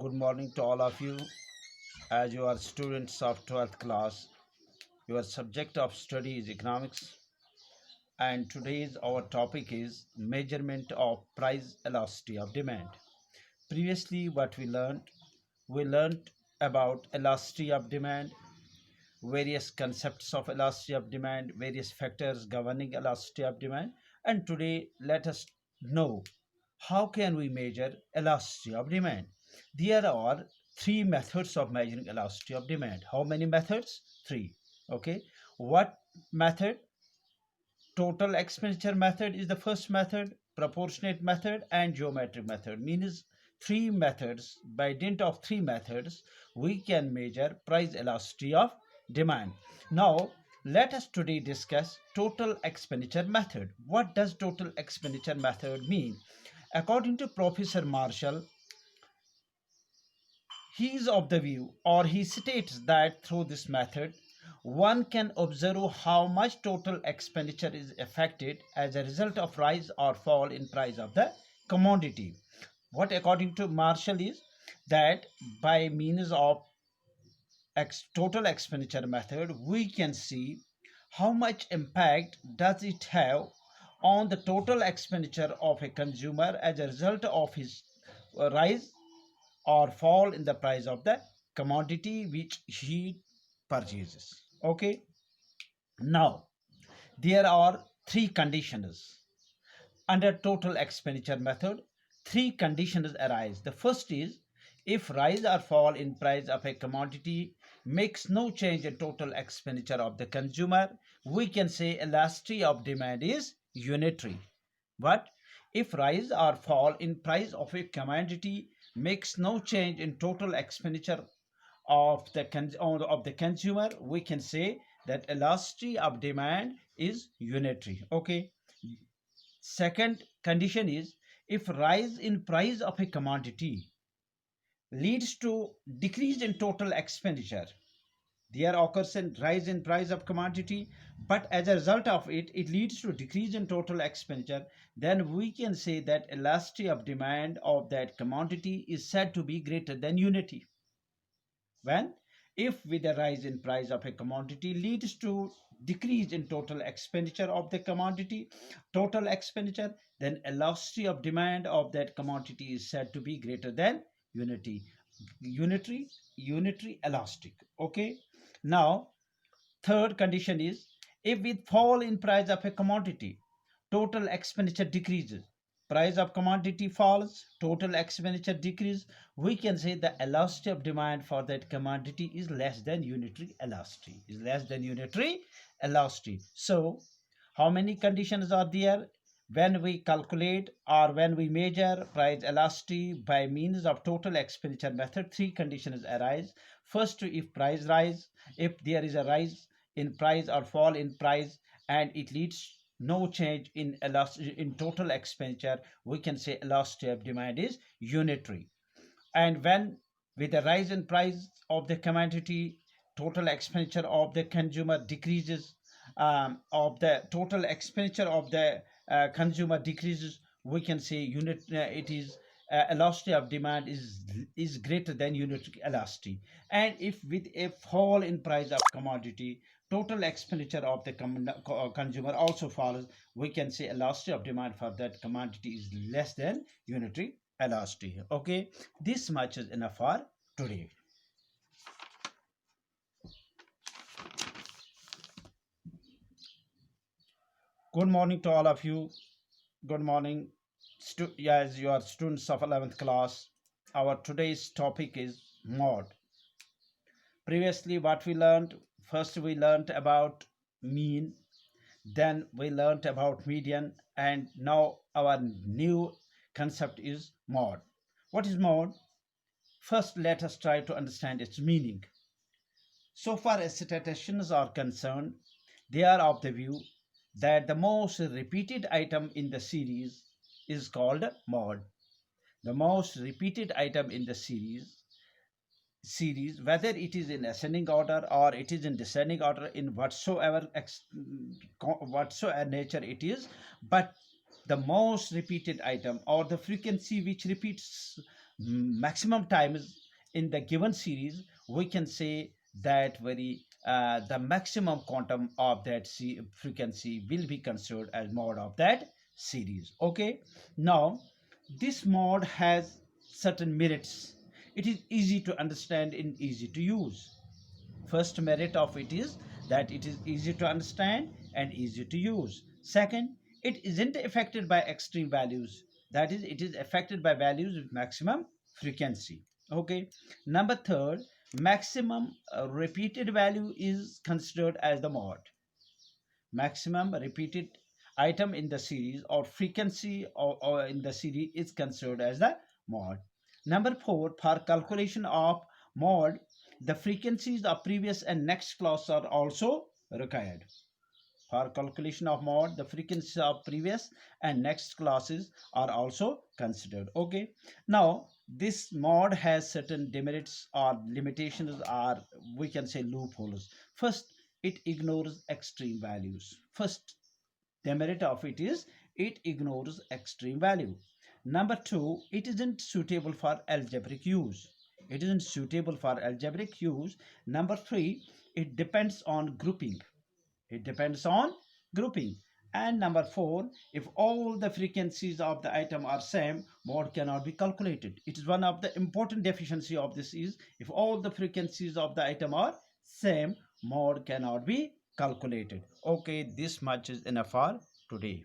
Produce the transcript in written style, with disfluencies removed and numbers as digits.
Good morning to all of you. As you are students of 12th class, your subject of study is economics, and today's our topic is measurement of price elasticity of demand. Previously, what we learned about elasticity of demand, various concepts of elasticity of demand, various factors governing elasticity of demand, and today let us know how can we measure elasticity of demand. There are three methods of measuring elasticity of demand. How many methods? Three. Okay. What method? Total expenditure method is the first method, proportionate method, and geometric method. Means three methods. By dint of three methods, we can measure price elasticity of demand. Now, let us today discuss total expenditure method. What does total expenditure method mean? According to Professor Marshall, he is of the view, or he states that through this method, one can observe how much total expenditure is affected as a result of rise or fall in price of the commodity. What according to Marshall is that by means of total expenditure method, we can see how much impact does it have on the total expenditure of a consumer as a result of his rise or fall in the price of the commodity which he purchases. Okay, now there are three conditions under total expenditure method. Three conditions arise. The first is if rise or fall in price of a commodity makes no change in total expenditure of the consumer, we can say elasticity of demand is unitary. But if rise or fall in price of a commodity makes no change in total expenditure of the consumer, we can say that elasticity of demand is unitary. Okay. Second condition is if rise in price of a commodity leads to decrease in total expenditure, there occurs a rise in price of commodity, but as a result of it leads to decrease in total expenditure, then we can say that elasticity of demand of that commodity is said to be greater than unity. When if with a rise in price of a commodity leads to decrease in total expenditure of the commodity total expenditure, then elasticity of demand of that commodity is said to be greater than unity unitary unitary elastic. Okay. Now, third condition is if with fall in price of a commodity, total expenditure decreases. Price of commodity falls, total expenditure decreases. We can say the elasticity of demand for that commodity is less than unitary elasticity. Is less than unitary elasticity. So, how many conditions are there when we calculate or when we measure price elasticity by means of total expenditure method? Three conditions arise. First, if price rise, if there is a rise in price or fall in price and it leads no change in in total expenditure, we can say elasticity of demand is unitary. And when with the rise in price of the commodity, total expenditure of the consumer decreases, of the total expenditure of the consumer decreases, we can say it is elasticity of demand is greater than unitary elasticity. And if with a fall in price of commodity, total expenditure of the consumer also falls, we can say elasticity of demand for that commodity is less than unitary elasticity. Okay, this much is enough for today. Good morning to all of you. Good morning. As you are students of 11th class, our today's topic is mod. Previously, what we learned, first we learned about mean, then we learned about median, and now our new concept is mod. What is mod? First, let us try to understand its meaning. So far as statisticians are concerned, they are of the view that the most repeated item in the series is called mod. The most repeated item in the series, whether it is in ascending order or it is in descending order, in whatsoever nature it is, but the most repeated item or the frequency which repeats maximum times in the given series, we can say that the maximum quantum of that frequency will be considered as mode of that series. Okay, now this mode has certain merits. It is easy to understand and easy to use. First merit of it is that it is easy to understand and easy to use. Second, it isn't affected by extreme values. That is, it is affected by values with maximum frequency. Okay. Number third, maximum repeated value is considered as the mode. Maximum repeated item in the series or frequency or in the series is considered as the mode. Number four, for calculation of mode, the frequencies of previous and next class are also required. For calculation of mode, the frequencies of previous and next classes are also considered. Okay. Now, this mode has certain demerits or limitations, or we can say loopholes. First, it ignores extreme values. First demerit of it is it ignores extreme value. Number two, it isn't suitable for algebraic use. It isn't suitable for algebraic use. Number three, it depends on grouping. It depends on grouping. And number four, if all the frequencies of the item are same, mode cannot be calculated. It is one of the important deficiency of this is if all the frequencies of the item are same, mode cannot be calculated. Okay, this much is enough for today.